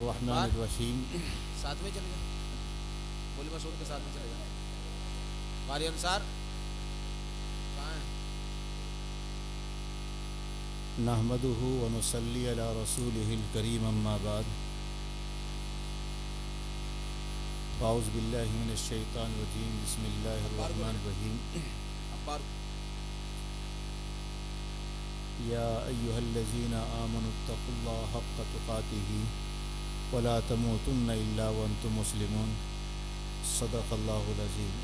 الرحمن بار الرحیم ساتھ میں چلے جائیں، بولی مسعود کے ساتھ میں چلے جائیں. قاری انصار کہاں ہیں؟ نحمدہ ونصلی علی رسولہ الکریم اما بعد اعوذ باللہ من الشیطان الرجیم بسم اللہ عبار کو الرحمن لے الرحیم عبار یا ایہا الذین آمنوا اتقوا اللہ حق تقاتہ ولا تموتن الا وانتم مسلمون صدق اللہ العظیم.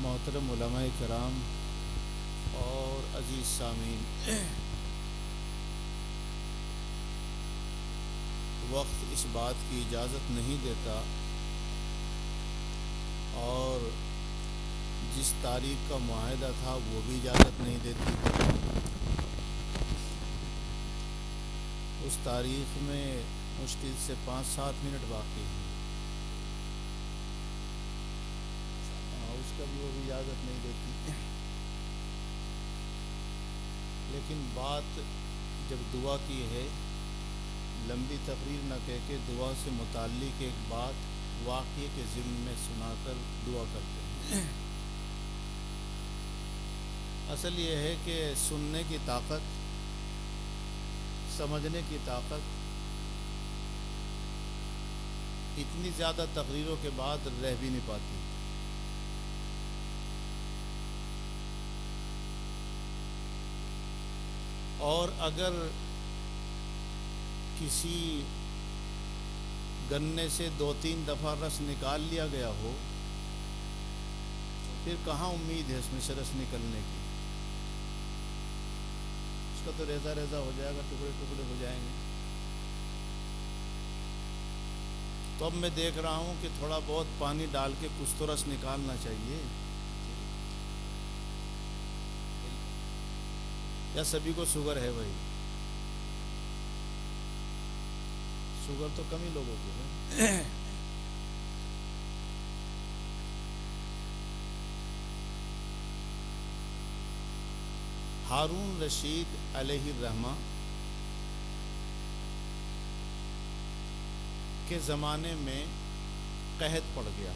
محترم علماء کرام اور عزیز سامعین، وقت اس بات کی اجازت نہیں دیتا اور جس تاریخ کا معاہدہ تھا وہ بھی اجازت نہیں دیتی. اس تاریخ میں مشکل سے 5-7 منٹ باقی ہیں، اس کا بھی وہ بھی اجازت نہیں دیتی. لیکن بات جب دعا کی ہے، لمبی تقریر نہ کہہ کے دعا سے متعلق ایک بات واقعے کے ضمن میں سنا کر دعا کرتے ہیں. اصل یہ ہے کہ سننے کی طاقت، سمجھنے کی طاقت اتنی زیادہ تقریروں کے بعد رہ بھی نہیں پاتی. اور اگر کسی گنے سے 2-3 دفعہ رس نکال لیا گیا ہو، پھر کہاں امید ہے اس میں سے رس نکلنے کی؟ اس کا تو ریزہ ریزہ ہو جائے گا، ٹکڑے ٹکڑے ہو جائیں گے. تو اب میں دیکھ رہا ہوں کہ تھوڑا بہت پانی ڈال کے کچھ تو رس نکالنا چاہیے. یا سبھی کو شوگر ہے بھائی؟ شوگر تو کم ہی لوگوں کو ہے. ہارون رشید علیہ الرحمہ کے زمانے میں قحط پڑ گیا.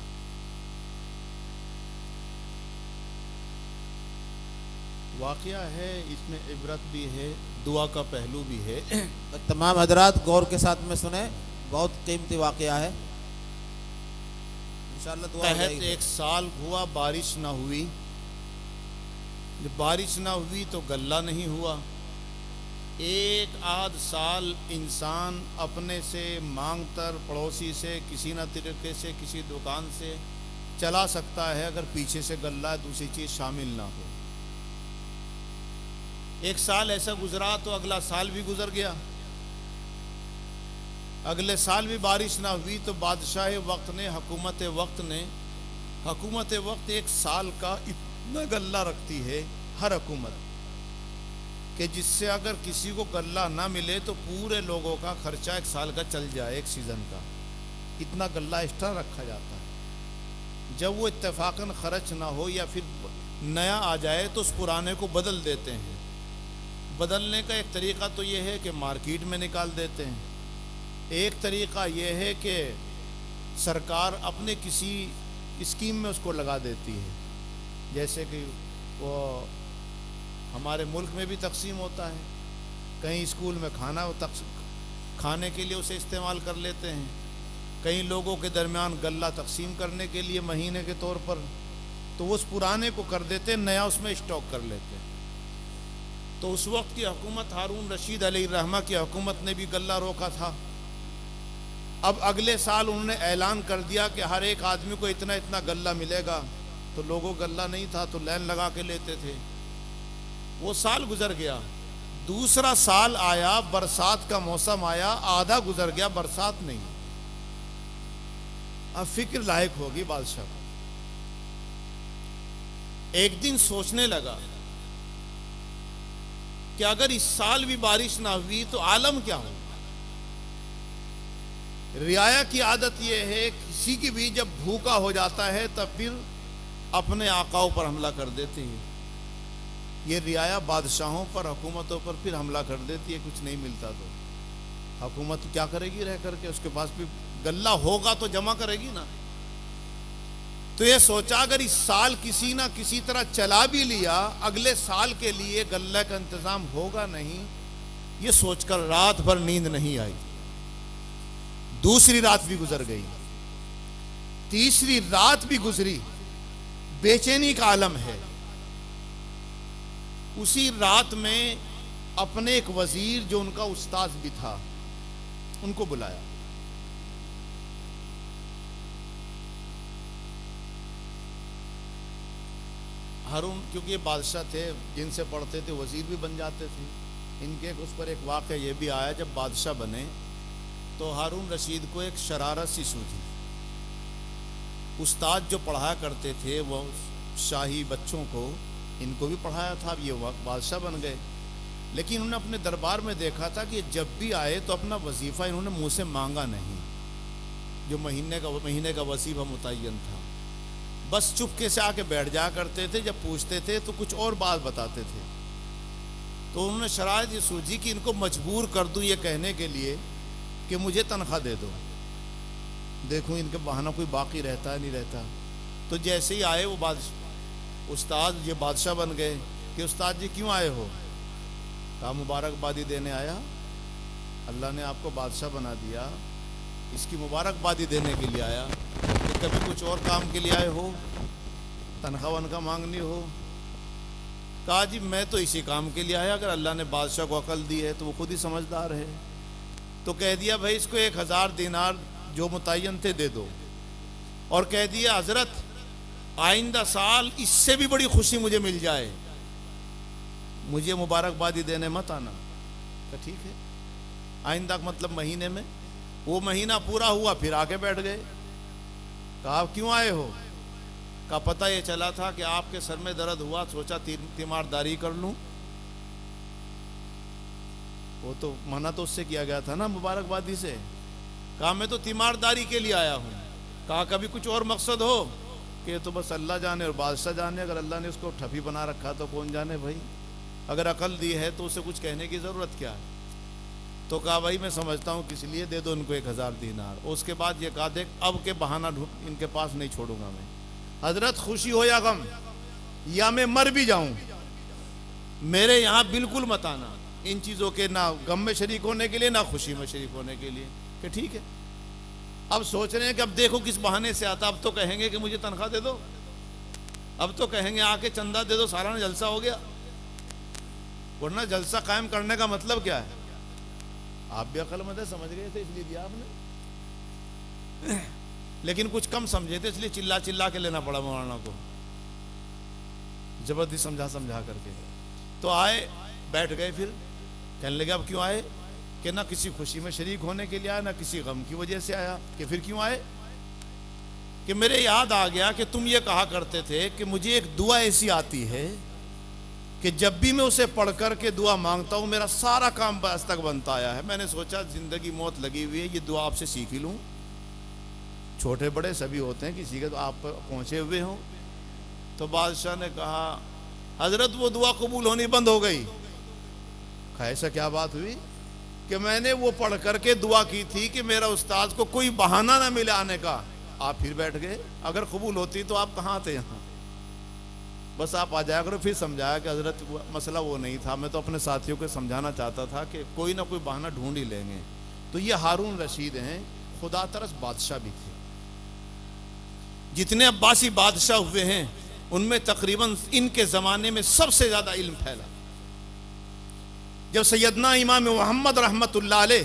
واقعہ ہے، اس میں عبرت بھی ہے، دعا کا پہلو بھی ہے. تمام حضرات غور کے ساتھ میں سنیں، بہت قیمتی واقعہ ہے. انشاءاللہ دعا ہو جائے قحط گی. 1 سال ہوا، بارش نہ ہوئی. جب بارش نہ ہوئی تو غلہ نہیں ہوا. 1 سال انسان اپنے سے مانگ کر، پڑوسی سے کسی نہ طریقے سے کسی دکان سے چلا سکتا ہے اگر پیچھے سے غلہ دوسری چیز شامل نہ ہو. 1 سال ایسا گزرا تو اگلا سال بھی گزر گیا. اگلے سال بھی بارش نہ ہوئی تو بادشاہ وقت نے، حکومت وقت 1 سال کا اتنا غلہ رکھتی ہے ہر حکومت کہ جس سے اگر کسی کو غلہ نہ ملے تو پورے لوگوں کا خرچہ 1 سال کا چل جائے، 1 سیزن کا. اتنا غلہ ایکسٹرا رکھا جاتا ہے. جب وہ اتفاقاً خرچ نہ ہو یا پھر نیا آ جائے تو اس پرانے کو بدل دیتے ہیں. بدلنے کا ایک طریقہ تو یہ ہے کہ مارکیٹ میں نکال دیتے ہیں. ایک طریقہ یہ ہے کہ سرکار اپنے کسی اسکیم میں اس کو لگا دیتی ہے. جیسے کہ وہ ہمارے ملک میں بھی تقسیم ہوتا ہے، کہیں اسکول میں کھانے کے لیے اسے استعمال کر لیتے ہیں، کئی لوگوں کے درمیان غلہ تقسیم کرنے کے لیے مہینے کے طور پر. تو وہ اس پرانے کو کر دیتے ہیں، نیا اس میں اسٹاک کر لیتے ہیں. تو اس وقت کی حکومت، ہارون رشید علیہ الرحمہ کی حکومت نے بھی غلہ روکا تھا. اب اگلے سال انہوں نے اعلان کر دیا کہ ہر ایک آدمی کو اتنا اتنا غلہ ملے گا. تو لوگوں غلہ نہیں تھا تو لائن لگا کے لیتے تھے. وہ سال گزر گیا. دوسرا سال آیا، برسات کا موسم آیا، آدھا گزر گیا، برسات نہیں. اب فکر لاحق ہوگی بادشاہ کو. ایک دن سوچنے لگا کہ اگر اس سال بھی بارش نہ ہوئی تو عالم کیا ہو. رعایا کی عادت یہ ہے، کسی کی بھی جب بھوکا ہو جاتا ہے تب پھر اپنے آقاؤں پر حملہ کر دیتے ہیں. یہ رعایا بادشاہوں پر، حکومتوں پر پھر حملہ کر دیتی ہے کچھ نہیں ملتا تو. حکومت کیا کرے گی رہ کر کے؟ اس کے پاس بھی غلہ ہوگا تو جمع کرے گی نا. تو یہ سوچا اگر اس سال کسی نہ کسی طرح چلا بھی لیا، اگلے سال کے لیے غلہ کا انتظام ہوگا نہیں. یہ سوچ کر رات بھر نیند نہیں آئی. دوسری رات بھی گزر گئی، تیسری رات بھی گزری، بے چینی کا عالم ہے. اسی رات میں اپنے ایک وزیر جو ان کا استاد بھی تھا ان کو بلایا. ہارون کیونکہ یہ بادشاہ تھے، جن سے پڑھتے تھے وزیر بھی بن جاتے تھے. ان کے اس پر ایک واقعہ یہ بھی آیا، جب بادشاہ بنے تو ہارون رشید کو ایک شرارت سی سوچی. استاد جو پڑھایا کرتے تھے وہ شاہی بچوں کو، ان کو بھی پڑھایا تھا. اب یہ بادشاہ بن گئے، لیکن انہوں نے اپنے دربار میں دیکھا تھا کہ جب بھی آئے تو اپنا وظیفہ انہوں نے منہ سے مانگا نہیں. جو مہینے کا وظیفہ متعین تھا، بس چپکے سے آ کے بیٹھ جایا کرتے تھے. جب پوچھتے تھے تو کچھ اور بات بتاتے تھے. تو انہوں نے شرائط یہ سوچی کہ ان کو مجبور کر دوں یہ کہنے کے لیے کہ مجھے تنخواہ دے دو، دیکھوں ان کے بہانہ کوئی باقی رہتا ہے نہیں رہتا. تو جیسے ہی آئے وہ استاد یہ بادشاہ بن گئے کہ استاد جی کیوں آئے ہو؟ کہا مبارکبادی دینے آیا. اللہ نے آپ کو بادشاہ بنا دیا، اس کی مبارکبادی دینے کے لیے آیا. کہ کبھی کچھ اور کام کے لیے آئے ہو؟ تنخواہ ونخواہ مانگنی ہو؟ کہا جی میں تو اسی کام کے لیے آیا، اگر اللہ نے بادشاہ کو عقل دی ہے تو وہ خود ہی سمجھدار ہے. تو کہہ دیا بھائی اس کو 1000 دینار جو متعین تھے دے دو. اور کہہ دیا حضرت آئندہ سال اس سے بھی بڑی خوشی مجھے مل جائے، مجھے مبارکبادی دینے مت آنا. کہ ٹھیک ہے. آئندہ مطلب مہینے میں، وہ مہینہ پورا ہوا پھر آ کے بیٹھ گئے. کہا کیوں آئے ہو؟ کہا پتہ یہ چلا تھا کہ آپ کے سر میں درد ہوا، سوچا تیمارداری کر لوں. وہ تو منع تو اس سے کیا گیا تھا نا مبارکبادی سے. کہا میں تو تیمارداری کے لیے آیا ہوں. کہا کبھی کچھ اور مقصد ہو؟ کہ تو بس اللہ جانے اور بادشاہ جانے. اگر اللہ نے اس کو ٹھپی بنا رکھا تو کون جانے بھائی، اگر عقل دی ہے تو اسے کچھ کہنے کی ضرورت کیا ہے. تو کہا بھائی میں سمجھتا ہوں کس لیے، دے دو ان کو 1000 دینار. اور اس کے بعد یہ کہا دیکھ اب کے بہانہ ان کے پاس نہیں چھوڑوں گا میں. حضرت خوشی ہو یا غم یا میں مر بھی جاؤں، میرے یہاں بالکل مت آنا ان چیزوں کے، نہ غم میں شریک ہونے کے لیے نہ خوشی میں شریک ہونے کے لیے. کہ ٹھیک ہے. اب سوچ رہے ہیں کہ اب دیکھو کس بہانے سے آتا. اب تو کہیں گے کہ مجھے تنخواہ دے دو، اب تو کہیں گے آ کے چندہ دے دو، سالانہ جلسہ ہو گیا. ورنہ جلسہ قائم کرنے کا مطلب کیا ہے؟ آپ بھی عقل مند ہے، سمجھ گئے تھے اس لیے دیا آپ نے. لیکن کچھ کم سمجھے تھے اس لیے چلا کے لینا پڑا مولانا کو، زبردستی سمجھا کر کے. تو آئے بیٹھ گئے. پھر کہنے لگے اب کیوں آئے؟ کہ نہ کسی خوشی میں شریک ہونے کے لیے آیا، نہ کسی غم کی وجہ سے آیا. کہ پھر کیوں آئے؟ کہ میرے یاد آ گیا کہ تم یہ کہا کرتے تھے کہ مجھے ایک دعا ایسی آتی ہے کہ جب بھی میں اسے پڑھ کر کے دعا مانگتا ہوں میرا سارا کام بس تک بنتا آیا ہے. میں نے سوچا زندگی موت لگی ہوئی ہے، یہ دعا آپ سے سیکھ ہی لوں. چھوٹے بڑے سبھی ہوتے ہیں، کسی کے تو آپ پر پہنچے ہوئے ہوں. تو بادشاہ نے کہا حضرت وہ دعا قبول ہونی بند ہو گئی. ایسا کیا بات ہوئی؟ کہ میں نے وہ پڑھ کر کے دعا کی تھی کہ میرا استاد کو کوئی بہانہ نہ ملے آنے کا. آپ پھر بیٹھ گئے. اگر قبول ہوتی تو آپ کہاں تھے؟ یہاں بس آپ آ جایا کرو. پھر سمجھایا کہ حضرت مسئلہ وہ نہیں تھا، میں تو اپنے ساتھیوں کو سمجھانا چاہتا تھا کہ کوئی نہ کوئی بہانہ ڈھونڈ ہی لیں گے. تو یہ ہارون رشید ہیں، خدا ترس بادشاہ بھی تھے. جتنے عباسی بادشاہ ہوئے ہیں ان میں تقریباً ان کے زمانے میں سب سے زیادہ علم پھیلا. جب سیدنا امام محمد رحمت اللہ علیہ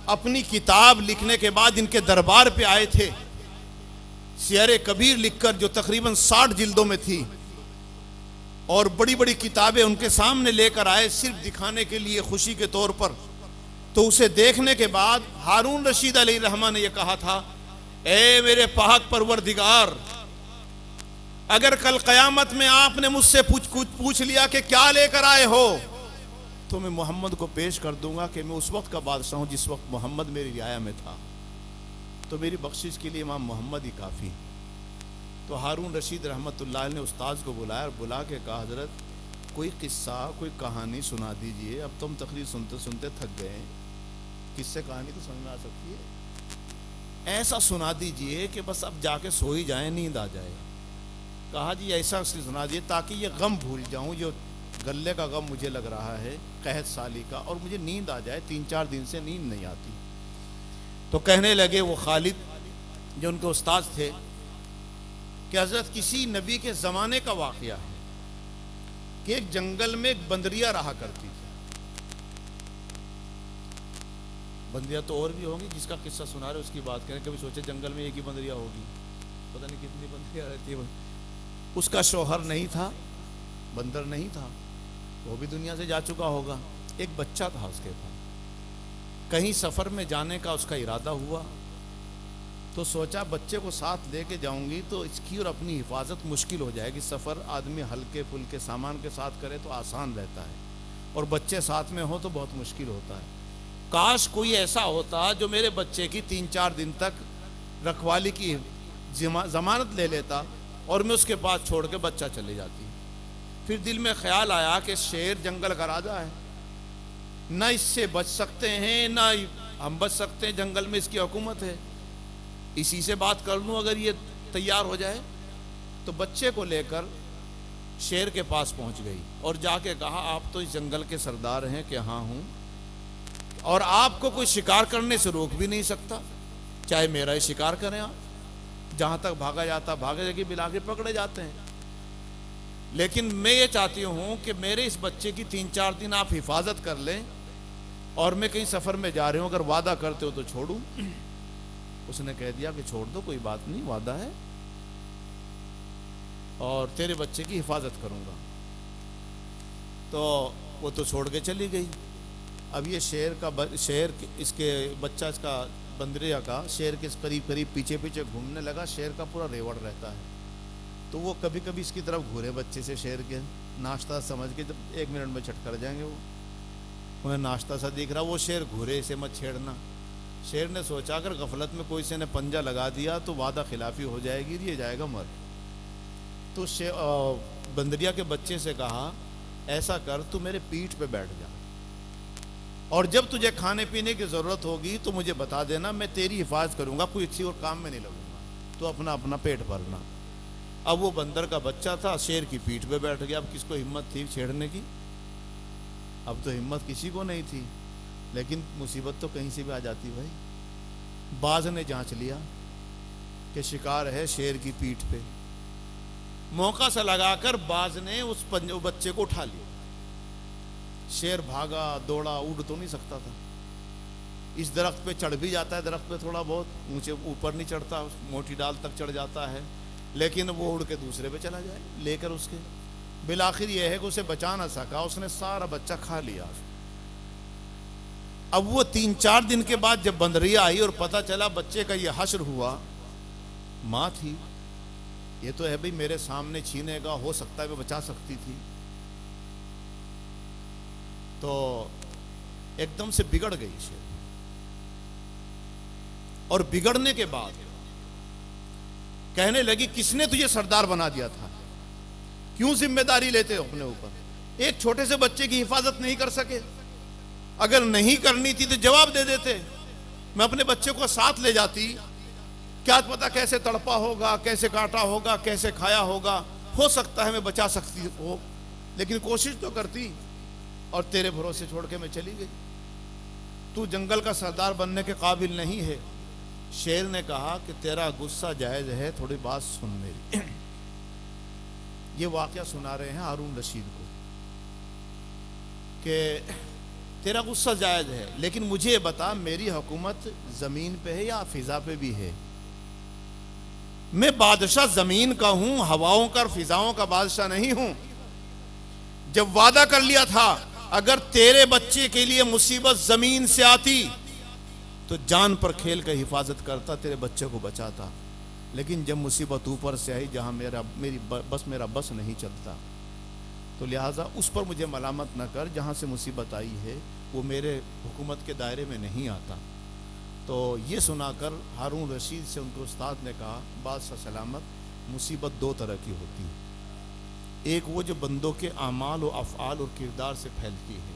اپنی کتاب لکھنے کے بعد ان کے دربار پہ آئے تھے، سیر کبیر لکھ کر جو تقریباً 60 جلدوں میں تھی، اور بڑی بڑی کتابیں ان کے سامنے لے کر آئے صرف دکھانے کے لیے خوشی کے طور پر. تو اسے دیکھنے کے بعد ہارون رشید علیہ الرحمہ نے یہ کہا تھا اے میرے پاک پروردگار، اگر کل قیامت میں آپ نے مجھ سے پوچھ لیا کہ کیا لے کر آئے ہو تو میں محمد کو پیش کر دوں گا کہ میں اس وقت کا بادشاہ ہوں جس وقت محمد میری رعایا میں تھا. تو میری بخشش کے لیے امام محمد ہی کافی. تو ہارون رشید رحمت اللہ علیہ نے استاذ کو بلایا اور بلا کے کہا حضرت کوئی قصہ کوئی کہانی سنا دیجئے، اب تو ہم تقریر سنتے سنتے تھک گئے. کس سے کہانی تو سمجھ میں آ سکتی ہے. ایسا سنا دیجئے کہ بس اب جا کے سو ہی جائیں, نیند آ جائے. کہا جی ایسا سنا دیجیے تاکہ یہ غم بھول جاؤں, جو گلے کا غم مجھے لگ رہا ہے قحط سالی کا, اور مجھے نیند آ جائے. 3-4 دن سے نیند نہیں آتی. تو کہنے لگے وہ خالد جو ان کے استاد تھے کہ حضرت کسی نبی کے زمانے کا واقعہ ہے کہ ایک جنگل میں ایک بندریا رہا کرتی تھی. بندریا تو اور بھی ہوں گی, جس کا قصہ سنا رہے اس کی بات کریں. کبھی سوچے جنگل میں ایک ہی بندریا ہوگی, پتہ نہیں کتنی بندریا رہتی ہے. اس کا شوہر نہیں تھا, بندر نہیں تھا, وہ بھی دنیا سے جا چکا ہوگا. ایک بچہ تھا اس کے پاس. کہیں سفر میں جانے کا اس کا ارادہ ہوا تو سوچا بچے کو ساتھ لے کے جاؤں گی تو اس کی اور اپنی حفاظت مشکل ہو جائے گی. سفر آدمی ہلکے پھلکے سامان کے ساتھ کرے تو آسان رہتا ہے, اور بچے ساتھ میں ہو تو بہت مشکل ہوتا ہے. کاش کوئی ایسا ہوتا جو میرے بچے کی 3-4 دن تک رکھوالی کی ضمانت لے لیتا اور میں اس کے پاس چھوڑ کے بچہ چلے جاتی. پھر دل میں خیال آیا کہ شیر جنگل کا راجا ہے, نہ اس سے بچ سکتے ہیں نہ ہم بچ سکتے ہیں, جنگل میں اس کی حکومت ہے. اسی سے بات کر لوں اگر یہ تیار ہو جائے. تو بچے کو لے کر شیر کے پاس پہنچ گئی اور جا کے کہا آپ تو اس جنگل کے سردار ہیں. کہ ہاں ہوں, اور آپ کو کوئی شکار کرنے سے روک بھی نہیں سکتا, چاہے میرا ہی شکار کریں آپ. جہاں تک بھاگا جاتا بھاگے جا کے بلا کے پکڑے جاتے ہیں. لیکن میں یہ چاہتی ہوں کہ میرے اس بچے کی 3-4 دن آپ حفاظت کر لیں, اور میں کہیں سفر میں جا رہی ہوں, اگر وعدہ کرتے ہو تو چھوڑوں. اس نے کہہ دیا کہ چھوڑ دو, کوئی بات نہیں, وعدہ ہے, اور تیرے بچے کی حفاظت کروں گا. تو وہ تو چھوڑ کے چلی گئی. اب یہ شیر اس کے بچہ اس کا بندریا کا شیر کے قریب پیچھے پیچھے گھومنے لگا. شیر کا پورا ریوڑ رہتا ہے, تو وہ کبھی کبھی اس کی طرف گھورے بچے سے, شیر کے ناشتہ سمجھ کے, جب 1 منٹ میں چھٹ کر جائیں گے. وہ انہیں ناشتہ سا دکھ رہا, وہ شیر گھورے, اسے مت چھیڑنا. شیر نے سوچا اگر غفلت میں کوئی سے نے پنجہ لگا دیا تو وعدہ خلافی ہو جائے گی, یہ جائے گا مر. تو بندریا کے بچے سے کہا ایسا کر تو میرے پیٹھ پہ بیٹھ جا, اور جب تجھے کھانے پینے کی ضرورت ہوگی تو مجھے بتا دینا, میں تیری حفاظت کروں گا, کوئی اچھی اور کام میں نہیں لگوں گا, تو اپنا پیٹ بھرنا. اب وہ بندر کا بچہ تھا, شیر کی پیٹھ پہ بیٹھ گیا. اب کس کو ہمت تھی چھیڑنے کی؟ اب تو ہمت کسی کو نہیں تھی, لیکن مصیبت تو کہیں سے بھی آ جاتی بھائی. باز نے جانچ لیا کہ شکار ہے شیر کی پیٹھ پہ. موقع سے لگا کر باز نے اس بچے کو اٹھا لیا. شیر بھاگا دوڑا, اڑ تو نہیں سکتا تھا. اس درخت پہ چڑھ بھی جاتا ہے, درخت پہ تھوڑا بہت اونچے اوپر نہیں چڑھتا, موٹی ڈال تک چڑھ جاتا ہے, لیکن وہ اڑ کے دوسرے پہ چلا جائے لے کر اس کے. بالآخر یہ ہے کہ اسے بچا نہ سکا, اس نے سارا بچہ کھا لیا. اب وہ 3-4 دن کے بعد جب بندریا آئی اور پتہ چلا بچے کا یہ حشر ہوا, ماں تھی, یہ تو ہے بھئی میرے سامنے چھینے گا, ہو سکتا ہے وہ بچا سکتی تھی. تو ایک دم سے بگڑ گئی شیر, اور بگڑنے کے بعد کہنے لگی کس نے تجھے سردار بنا دیا تھا, کیوں ذمہ داری لیتے ہو اپنے اوپر, ایک چھوٹے سے بچے کی حفاظت نہیں کر سکے؟ اگر نہیں کرنی تھی تو جواب دے دیتے, میں اپنے بچے کو ساتھ لے جاتی, کیا پتا کیسے تڑپا ہوگا, کیسے کاٹا ہوگا, کیسے کھایا ہوگا, ہو سکتا ہے میں بچا سکتی ہو, لیکن کوشش تو کرتی, اور تیرے بھروسے چھوڑ کے میں چلی گئی. تو جنگل کا سردار بننے کے قابل نہیں ہے. شیر نے کہا کہ تیرا غصہ جائز ہے, تھوڑی بات سن میری. یہ واقعہ سنا رہے ہیں ہارون رشید کو کہ تیرا غصہ جائز ہے, لیکن مجھے بتا میری حکومت زمین پہ ہے یا فضا پہ بھی ہے؟ میں بادشاہ زمین کا ہوں, ہواؤں کا اور فضاؤں کا بادشاہ نہیں ہوں. جب وعدہ کر لیا تھا اگر تیرے بچے کے لیے مصیبت زمین سے آتی تو جان پر کھیل کر حفاظت کرتا, تیرے بچے کو بچاتا. لیکن جب مصیبت اوپر سے آئی جہاں میرا بس نہیں چلتا, تو لہٰذا اس پر مجھے ملامت نہ کر. جہاں سے مصیبت آئی ہے وہ میرے حکومت کے دائرے میں نہیں آتا. تو یہ سنا کر ہارون رشید سے ان کے استاد نے کہا بادشاہ سلامت, مصیبت 2 طرح کی ہوتی ہے. ایک وہ جو بندوں کے اعمال و افعال اور کردار سے پھیلتی ہے,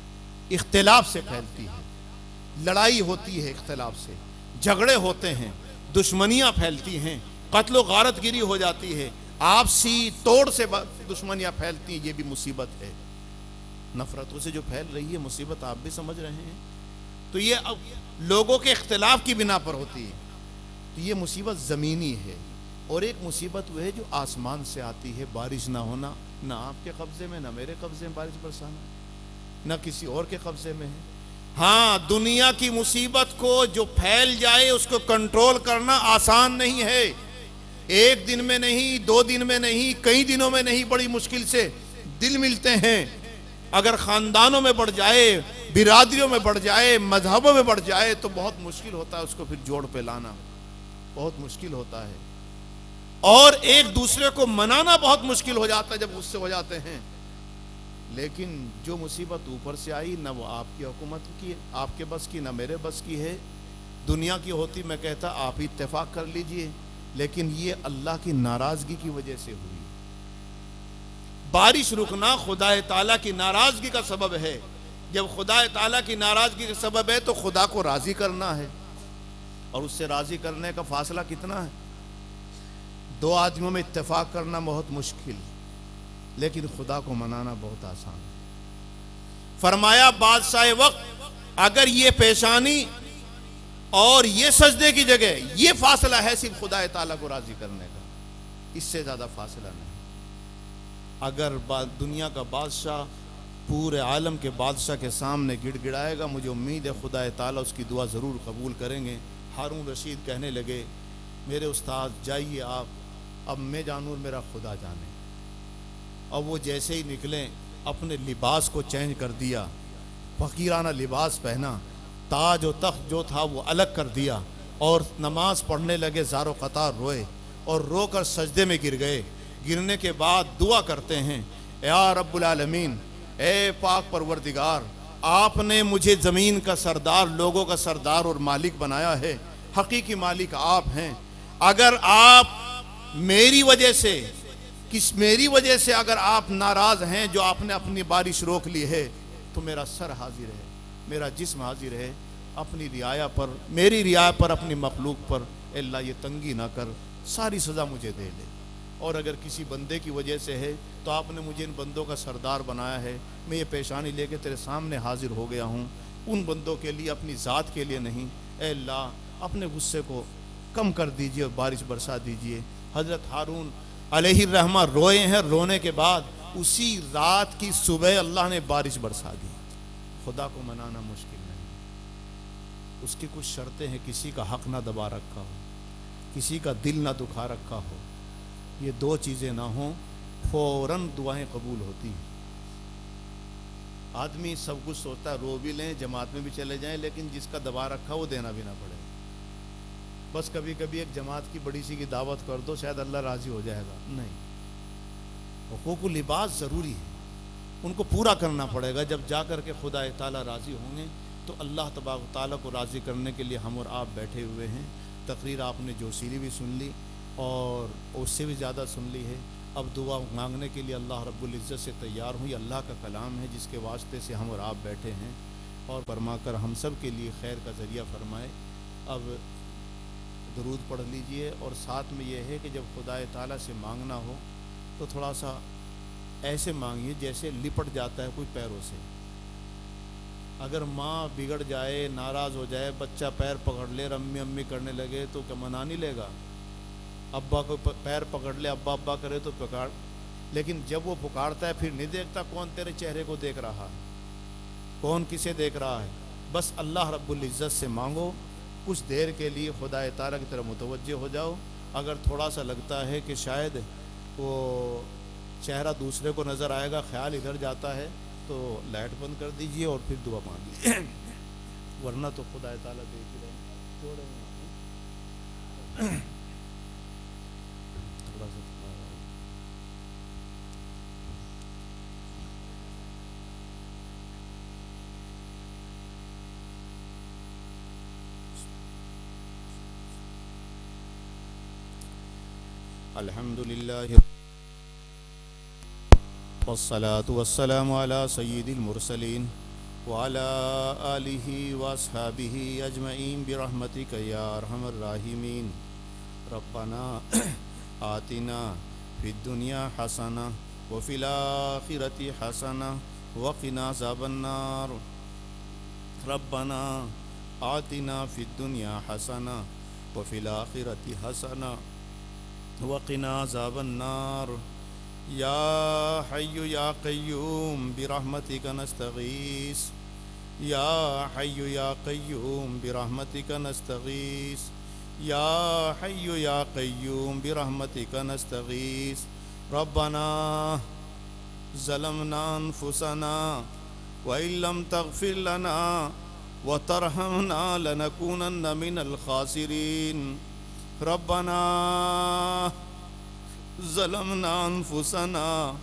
اختلاف سے پھیلتی ہے, لڑائی ہوتی ہے اختلاف سے، جھگڑے ہوتے ہیں، دشمنیاں پھیلتی ہیں، قتل و غارت گیری ہو جاتی ہے، آپسی توڑ سے دشمنیاں پھیلتی ہیں، یہ بھی مصیبت ہے۔ نفرتوں سے جو پھیل رہی ہے مصیبت آپ بھی سمجھ رہے ہیں، تو یہ اب لوگوں کے اختلاف کی بنا پر ہوتی ہے، تو یہ مصیبت زمینی ہے۔ اور ایک مصیبت وہ ہے جو آسمان سے آتی ہے، بارش نہ ہونا، نہ آپ کے قبضے میں، نہ میرے قبضے میں بارش برسانا، نہ کسی اور کے قبضے میں ہے۔ ہاں، دنیا کی مصیبت کو جو پھیل جائے اس کو کنٹرول کرنا آسان نہیں ہے، ایک دن میں نہیں، 2 دن میں نہیں، کئی دنوں میں نہیں، بڑی مشکل سے دل ملتے ہیں۔ اگر خاندانوں میں بڑھ جائے، برادریوں میں بڑھ جائے، مذہبوں میں بڑھ جائے تو بہت مشکل ہوتا ہے اس کو پھر جوڑ پہ لانا، بہت مشکل ہوتا ہے، اور ایک دوسرے کو منانا بہت مشکل ہو جاتا ہے جب غصے ہو جاتے ہیں۔ لیکن جو مصیبت اوپر سے آئی، نہ وہ آپ کی حکومت کی، آپ کے بس کی، نہ میرے بس کی ہے، دنیا کی ہوتی میں کہتا آپ ہی اتفاق کر لیجئے، لیکن یہ اللہ کی ناراضگی کی وجہ سے ہوئی۔ بارش رکنا خدا تعالیٰ کی ناراضگی کا سبب ہے، جب خدا تعالیٰ کی ناراضگی کا سبب ہے تو خدا کو راضی کرنا ہے، اور اس سے راضی کرنے کا فاصلہ کتنا ہے؟ 2 آدمیوں میں اتفاق کرنا بہت مشکل، لیکن خدا کو منانا بہت آسان ہے۔ فرمایا بادشاہ وقت اگر یہ پیشانی اور یہ سجدے کی جگہ یہ فاصلہ ہے صرف خدا تعالیٰ کو راضی کرنے کا، اس سے زیادہ فاصلہ نہیں۔ اگر دنیا کا بادشاہ پورے عالم کے بادشاہ کے سامنے گڑ گڑائے گا، مجھے امید ہے خدا تعالیٰ اس کی دعا ضرور قبول کریں گے۔ ہارون رشید کہنے لگے، میرے استاد جائیے آپ، اب میں جانوں میرا خدا جانے۔ اور وہ جیسے ہی نکلیں اپنے لباس کو چینج کر دیا، فقیرانہ لباس پہنا، تاج و تخت جو تھا وہ الگ کر دیا، اور نماز پڑھنے لگے، زار و قطار روئے، اور رو کر سجدے میں گر گئے۔ گرنے کے بعد دعا کرتے ہیں، یا رب العالمین، اے پاک پروردگار، آپ نے مجھے زمین کا سردار، لوگوں کا سردار اور مالک بنایا ہے، حقیقی مالک آپ ہیں۔ اگر آپ میری وجہ سے اگر آپ ناراض ہیں، جو آپ نے اپنی بارش روک لی ہے، تو میرا سر حاضر ہے، میرا جسم حاضر ہے، اپنی رعایا پر، میری رعایا پر، اپنی مخلوق پر اے اللہ یہ تنگی نہ کر، ساری سزا مجھے دے لے۔ اور اگر کسی بندے کی وجہ سے ہے تو آپ نے مجھے ان بندوں کا سردار بنایا ہے، میں یہ پیشانی لے کے تیرے سامنے حاضر ہو گیا ہوں، ان بندوں کے لیے، اپنی ذات کے لیے نہیں۔ اے اللہ اپنے غصے کو کم کر دیجئے اور بارش برسا دیجئے۔ حضرت ہارون علیہ الرحمہ روئے ہیں، رونے کے بعد اسی رات کی صبح اللہ نے بارش برسا دی۔ خدا کو منانا مشکل نہیں، اس کی کچھ شرطیں ہیں، کسی کا حق نہ دبا رکھا ہو، کسی کا دل نہ دکھا رکھا ہو، یہ 2 چیزیں نہ ہوں، فوراً دعائیں قبول ہوتی ہیں۔ آدمی سب کچھ سوچتا ہے، رو بھی لیں، جماعت میں بھی چلے جائیں، لیکن جس کا دبا رکھا وہ دینا بھی نہ پڑے۔ بس کبھی کبھی ایک جماعت کی بڑی سی کی دعوت کر دو، شاید اللہ راضی ہو جائے گا، نہیں۔ حقوق اللباس ضروری ہے، ان کو پورا کرنا پڑے گا، جب جا کر کے خدا تعالیٰ راضی ہوں گے تو اللہ تبارک و تعالیٰ کو راضی کرنے کے لیے ہم اور آپ بیٹھے ہوئے ہیں۔ تقریر آپ نے جوشیلی بھی سن لی اور اس سے بھی زیادہ سن لی ہے۔ اب دعا مانگنے کے لیے اللہ رب العزت سے تیار ہوں، یہ اللہ کا کلام ہے جس کے واسطے سے ہم اور آپ بیٹھے ہیں، اور فرما کر ہم سب کے لیے خیر کا ذریعہ فرمائے۔ اب درود پڑھ لیجئے، اور ساتھ میں یہ ہے کہ جب خدا تعالیٰ سے مانگنا ہو تو تھوڑا سا ایسے مانگیے جیسے لپٹ جاتا ہے کوئی پیروں سے۔ اگر ماں بگڑ جائے، ناراض ہو جائے، بچہ پیر پکڑ لے، امی امی کرنے لگے تو کیا منا نہیں لے گا؟ ابا کو پیر پکڑ لے، ابا ابا کرے تو پکار، لیکن جب وہ پکارتا ہے پھر نہیں دیکھتا کون تیرے چہرے کو دیکھ رہا ہے، کون کسے دیکھ رہا ہے۔ بس اللہ رب العزت سے مانگو، کچھ دیر کے لیے خدا تعالیٰ کی طرف متوجہ ہو جاؤ۔ اگر تھوڑا سا لگتا ہے کہ شاید وہ چہرہ دوسرے کو نظر آئے گا، خیال ادھر جاتا ہے، تو لائٹ بند کر دیجئے اور پھر دعا مانگ لیجیے، ورنہ تو خدا تعالیٰ دیکھ ہی رہے ہیں۔ تھوڑا سا الحمدللہ والصلاة والسلام على سید المرسلین وعلى آله وأصحابه أجمعين برحمتك يا أرحم الراحمين. ربنا آتنا في الدنيا حسنة وفي الآخرة حسنة وقنا عذاب النار. ربنا آتنا في الدنيا حسنة وفي الآخرة حسنة وقنا عذاب النار. يا حي يا قيوم برحمتك نستغيث. يا حي يا قيوم برحمتك نستغيث. يا حي يا قيوم برحمتك نستغيث. ربنا ظلمنا أنفسنا وإن لم تغفر لنا وترحمنا لنكونن من الخاسرين. ربنا ظلمنا أنفسنا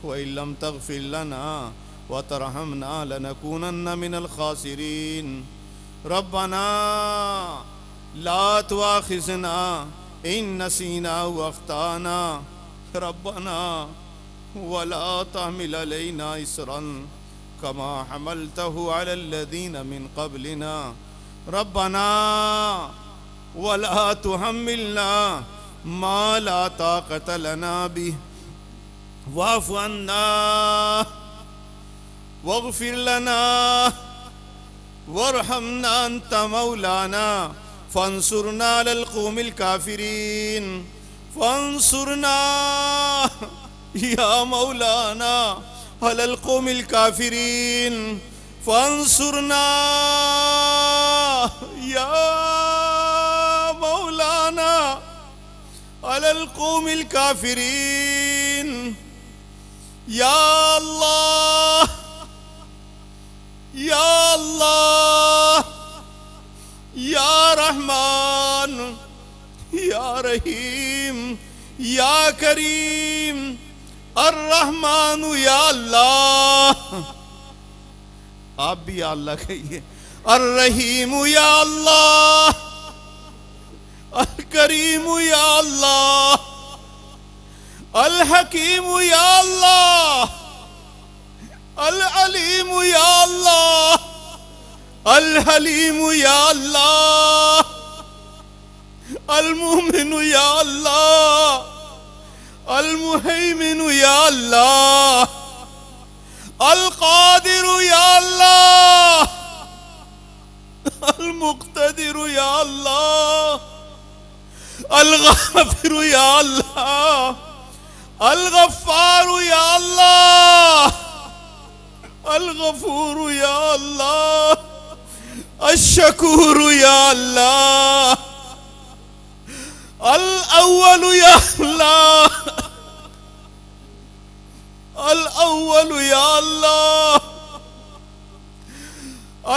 وإن لم تغفر لنا وترحمنا لنكونن من الخاسرين. ربنا لا تؤاخذنا إن نسينا وأخطأنا. ربنا ولا تحمل علينا إصرا كما حملته على الذين من قبلنا. ربنا ولا تحملنا ما لا طاقة لنا به واعف عنا واغفر لنا وارحمنا أنت مولانا فانصرنا على القوم الكافرين. فانصرنا يا مولانا على القوم الكافرين. فانصرنا يا مولانا على القوم الكافرين. يا الله يا الله يا رحمن يا رحيم يا کریم الرحمن یا اللہ. آپ بھی یا اللہ کہیے. الرحیم یا اللہ الکریم یا اللہ الحکیم یا اللہ العلیم یا اللہ الحلیم یا اللہ المؤمن یا اللہ المہیمن یا اللہ القادر یا اللہ المقتدر یا اللہ الغافر یا اللہ الغفار یا اللہ الغفور یا اللہ الشکور یا اللہ الاول یا اللہ الاول یا اللہ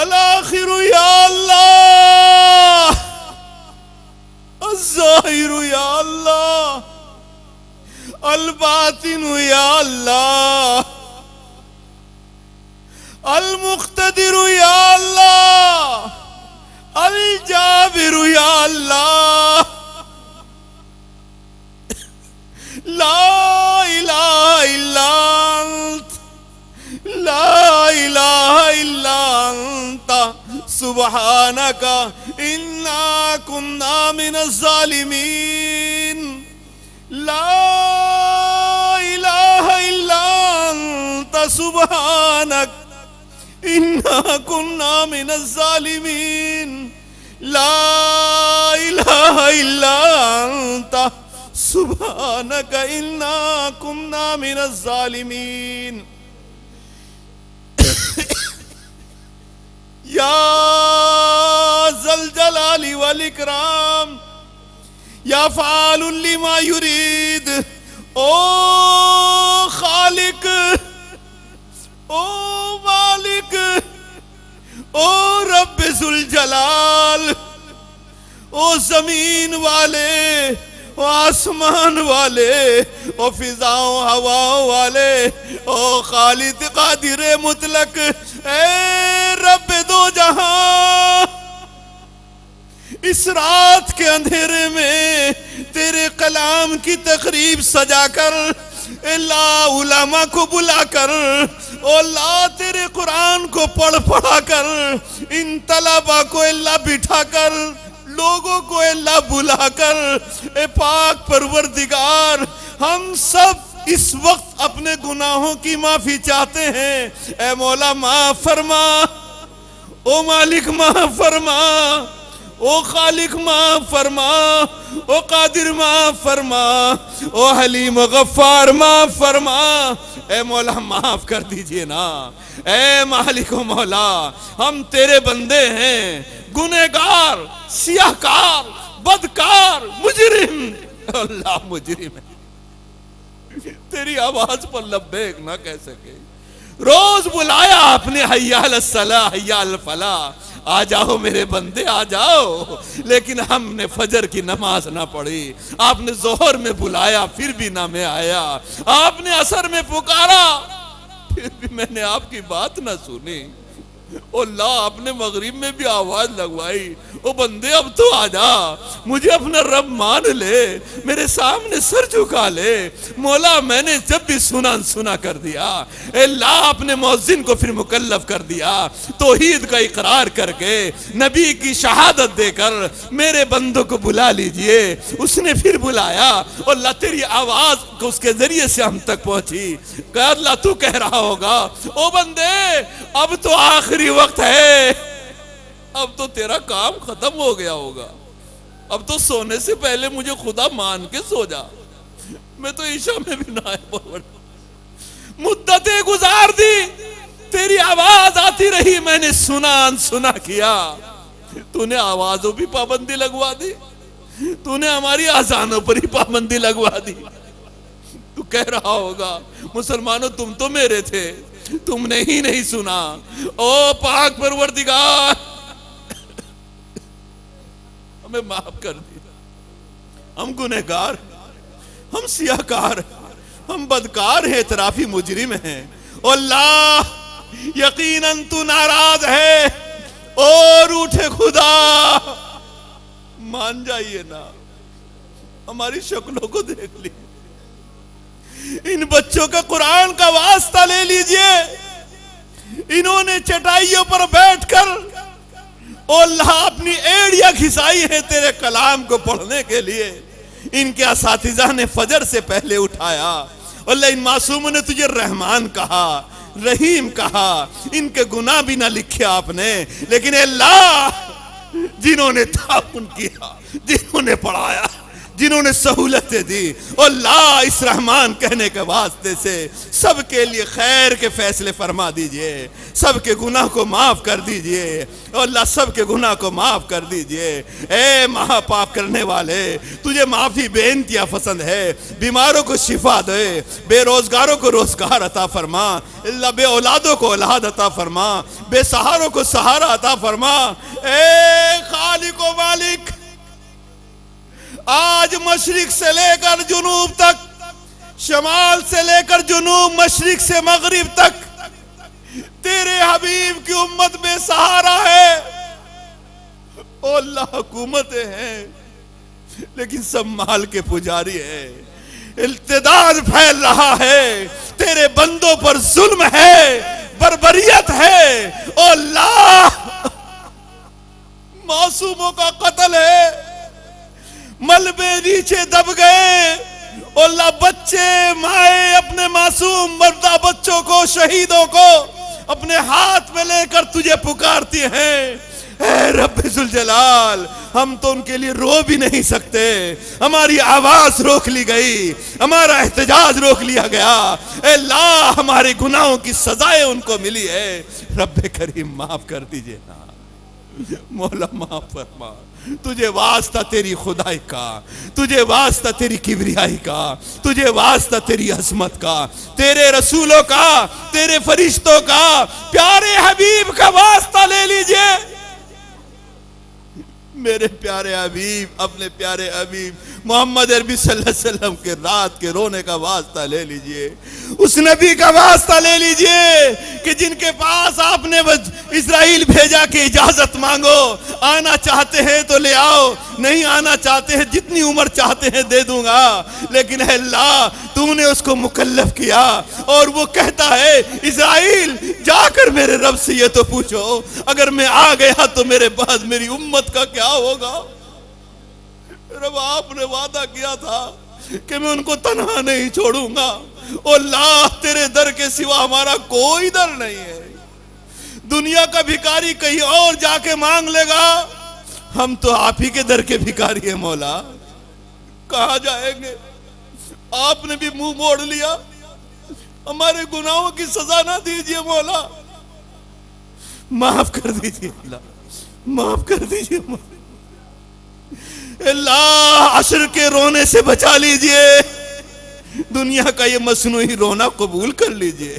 الاخر یا اللہ الظاہر یا اللہ الباطن یا اللہ المقتدر یا اللہ الجابر یا اللہ لا الہ الا انت لا الہ الا انت سبحانک انا کنا من الظالمین. لا الہ الا انت سبحانک انا کنا من الظالمین. لا الہ الا انت سبحانک انا کنا من الظالمین. یا ذا الجلال والاکرام یا فعال لما یرید. او خالق او مالک او رب ذوالجلال او زمین والے او آسمان والے او فضاؤں ہواؤں والے او خالق قادر مطلق اے رب دو جہاں. اس رات کے اندھیرے میں تیرے کلام کی تقریب سجا کر اللہ علماء کو بلا کر او اللہ تیرے قرآن کو پڑھا کر ان طلبہ کو اللہ بٹھا کر لوگوں کو اللہ بلا کر اے پاک پروردگار ہم سب اس وقت اپنے گناہوں کی معافی چاہتے ہیں. اے مولا معاف فرما، او مالک معاف فرما، او خالق معاف فرما، او قادر معاف فرما، او حلیم و غفار معاف فرما. اے مولا معاف کر دیجئے نا. اے مالک و مولا ہم تیرے بندے ہیں، گنہگار، سیاہکار، بدکار، مجرم. اللہ مجرم ہے، تیری آواز پر لبیک نہ کہہ سکے. روز بلایا آپ نے حی علی الصلاح، حی علی الفلاح، آ جاؤ میرے بندے آ جاؤ، لیکن ہم نے فجر کی نماز نہ پڑھی. آپ نے ظہر میں بلایا پھر بھی نہ میں آیا، آپ نے عصر میں پکارا پھر بھی میں نے آپ کی بات نہ سنی. او اللہ آپ نے مغرب میں بھی آواز لگوائی، او بندے اب تو آ جا، مجھے اپنا رب مان لے، میرے سامنے سر جھکا لے. مولا میں نے جب بھی سنا کر دیا. اے اللہ آپ نے مؤذن کو پھر مکلف کر دیا، توحید کا اقرار کر کے نبی کی شہادت دے کر میرے بندوں کو بلا لیجئے. اس نے پھر بلایا، او اللہ تیری آواز کو اس کے ذریعے سے ہم تک پہنچی. کہ اللہ تو کہہ رہا ہوگا او بندے اب تو آخری وقت ہے، اب تو تیرا کام ختم ہو گیا ہوگا، اب تو سونے سے پہلے مجھے خدا مان کے سو جا. میں تو عشاء میں بھی نہ آئے، مدتیں گزار دی، تیری آواز آتی رہی، میں نے سنا کیا. تو نے آوازوں بھی پابندی لگوا دی، تو نے ہماری اذانوں پر ہی پابندی لگوا دی. تو کہہ رہا ہوگا مسلمانوں تم تو میرے تھے، تم نے ہی نہیں سنا. او پاک پروردگار ہمیں معاف کر دی. ہم گنہگار، ہم سیاہکار، ہم بدکار ہیں، اعترافی مجرم ہیں. او اللہ یقیناً تو ناراض ہے اور اٹھے خدا مان جائیے نا. ہماری شکلوں کو دیکھ لی، ان بچوں کا قرآن کا واسطہ لے لیجئے. انہوں نے چٹائیوں پر بیٹھ کر او اللہ اپنی ایڑیاں گھسائی ہے تیرے کلام کو پڑھنے کے لیے. ان کے اساتذہ نے فجر سے پہلے اٹھایا. اللہ ان معصوموں نے تجھے رحمان کہا، رحیم کہا، ان کے گناہ بھی نہ لکھے آپ نے، لیکن اللہ جنہوں نے تعاون کیا، جنہوں نے پڑھایا، جنہوں نے سہولتیں دی، اللہ اس رحمان کہنے کے واسطے سے سب کے لیے خیر کے فیصلے فرما دیجئے، سب کے گناہ کو معاف کر دیجئے. اللہ سب کے گناہ کو معاف کر دیجئے. اے مہا پاک کرنے والے تجھے معافی بے انتہا پسند ہے. بیماروں کو شفا دے، بے روزگاروں کو روزگار عطا فرما. اللہ بے اولادوں کو اولاد عطا فرما، بے سہاروں کو سہارا عطا فرما. اے خالق و مالک آج مشرق سے لے کر جنوب تک، شمال سے لے کر جنوب، مشرق سے مغرب تک تیرے حبیب کی امت بے سہارا ہے. او اللہ حکومتیں ہیں لیکن سب مال کے پجاری ہیں، التداد پھیل رہا ہے، تیرے بندوں پر ظلم ہے، بربریت ہے. او اللہ معصوموں کا قتل ہے، ملبے نیچے دب گئے. اللہ بچے مائیں اپنے معصوم مردہ بچوں کو، شہیدوں کو اپنے ہاتھ میں لے کر تجھے پکارتی ہیں. اے رب ذوالجلال ہم تو ان کے لیے رو بھی نہیں سکتے، ہماری آواز روک لی گئی، ہمارا احتجاج روک لیا گیا. اے اللہ ہمارے گناہوں کی سزائیں ان کو ملی ہے. رب کریم معاف کر دیجئے نا، مولا معاف فرما. تجھے واسطہ تیری خدائی کا، تجھے واسطہ تیری کبریائی کا، تجھے واسطہ تیری عظمت کا، تیرے رسولوں کا، تیرے فرشتوں کا، پیارے حبیب کا واسطہ لے لیجئے. میرے پیارے حبیب، اپنے پیارے حبیب محمد عربی صلی اللہ علیہ وسلم کے رات کے رونے کا واسطہ لے لیجئے، اس نبی کا واسطہ لے لیجئے کہ جن کے پاس آپ نے اسرائیل بھیجا کہ اجازت مانگو، آنا چاہتے ہیں تو لے آؤ، نہیں آنا چاہتے ہیں جتنی عمر چاہتے ہیں دے دوں گا، لیکن اے اللہ تو نے اس کو مکلف کیا، اور وہ کہتا ہے اسرائیل جا کر میرے رب سے یہ تو پوچھو اگر میں آ گیا تو میرے بعد میری امت کا کیا ہوگا؟ رب آپ نے وعدہ کیا تھا کہ میں ان کو تنہا نہیں چھوڑوں گا، اللہ تیرے در کے سوا ہمارا کوئی در نہیں ہے، دنیا کا بھکاری کہیں اور جا کے مانگ لے گا، ہم تو آپ ہی کے در کے بھکاری ہیں مولا، کہاں جائیں گے؟ آپ نے بھی منہ موڑ لیا، ہمارے گناہوں کی سزا نہ دیجئے مولا، معاف کر دیجئے اللہ، معاف کر دیجئے مولا، اللہ عصر کے رونے سے بچا لیجئے، دنیا کا یہ مصنوعی رونا قبول کر لیجئے،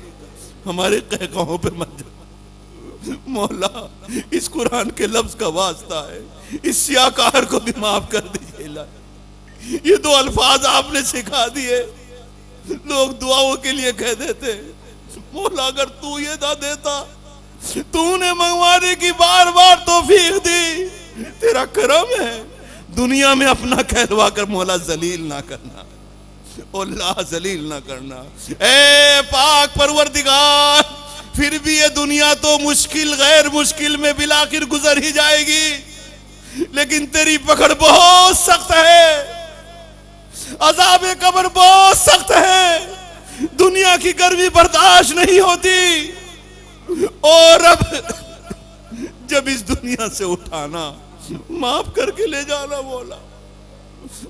ہمارے قہقہوں پہ مت جاؤ مولا، اس قرآن کے لفظ کا واسطہ ہے، اس سیاکار کو بھی معاف کر دیجئے اللہ، یہ دو الفاظ آپ نے سکھا دیے، لوگ دعاؤں کے لیے کہہ دیتے، مولا اگر تو یہ نہ دیتا، تو نے منگوانے کی بار بار توفیق دی، تیرا کرم ہے، دنیا میں اپنا کہلوا کر مولا ذلیل نہ کرنا، اللہ ذلیل نہ کرنا، اے پاک پروردگار، پھر بھی یہ دنیا تو مشکل غیر مشکل میں بالآخر گزر ہی جائے گی، لیکن تیری پکڑ بہت سخت ہے، عذاب قبر بہت سخت ہے، دنیا کی گرمی برداشت نہیں ہوتی، اور اب جب اس دنیا سے اٹھانا معاف کر کے لے جانا مولا،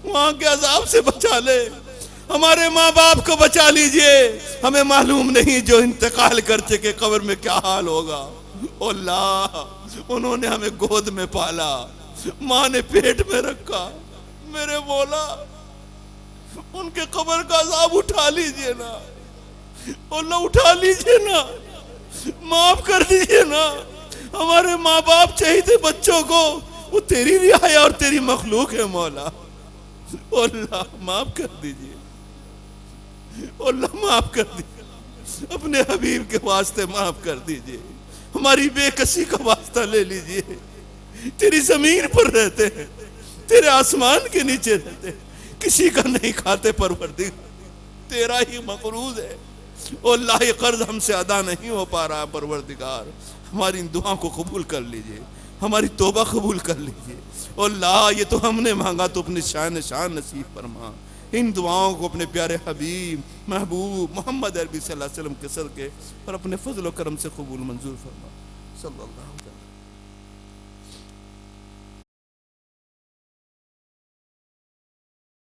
وہاں کے عذاب سے بچا لے، ہمارے ماں باپ کو بچا لیجئے، ہمیں معلوم نہیں جو انتقال کر چکے قبر میں کیا حال ہوگا، اللہ انہوں نے ہمیں گود میں پالا، ماں نے پیٹ میں رکھا، میرے مولا ان کے قبر کا عذاب اٹھا لیجئے نا، اللہ اٹھا لیجئے نا، معاف کر دیجئے نا، ہمارے ماں باپ چاہیے بچوں کو، وہ تیری رعایا اور تیری مخلوق ہے مولا، اللہ معاف کر دیجئے، اللہ معاف کر دیجئے، اپنے حبیب کے واسطے معاف کر دیجئے، ہماری بے کسی کا واسطہ لے لیجئے، تیری زمین پر رہتے ہیں، تیرے آسمان کے نیچے رہتے ہیں، کسی کا نہیں کھاتے پروردگار، تیرا ہی مقروض ہے، اللہ یہ قرض ہم سے ادا نہیں ہو پا رہا پروردگار، ہماری ان دعاوں کو قبول کر لیجئے، ہماری توبہ قبول کر لیجئے، اللہ یہ تو ہم نے مانگا تو اپنی شان نصیب فرما، ان دعاؤں کو اپنے پیارے حبیب محبوب محمد عربی صلی اللہ علیہ وسلم کے صدقے اور اپنے فضل و کرم سے قبول منظور فرما، صلی اللہ علیہ وسلم۔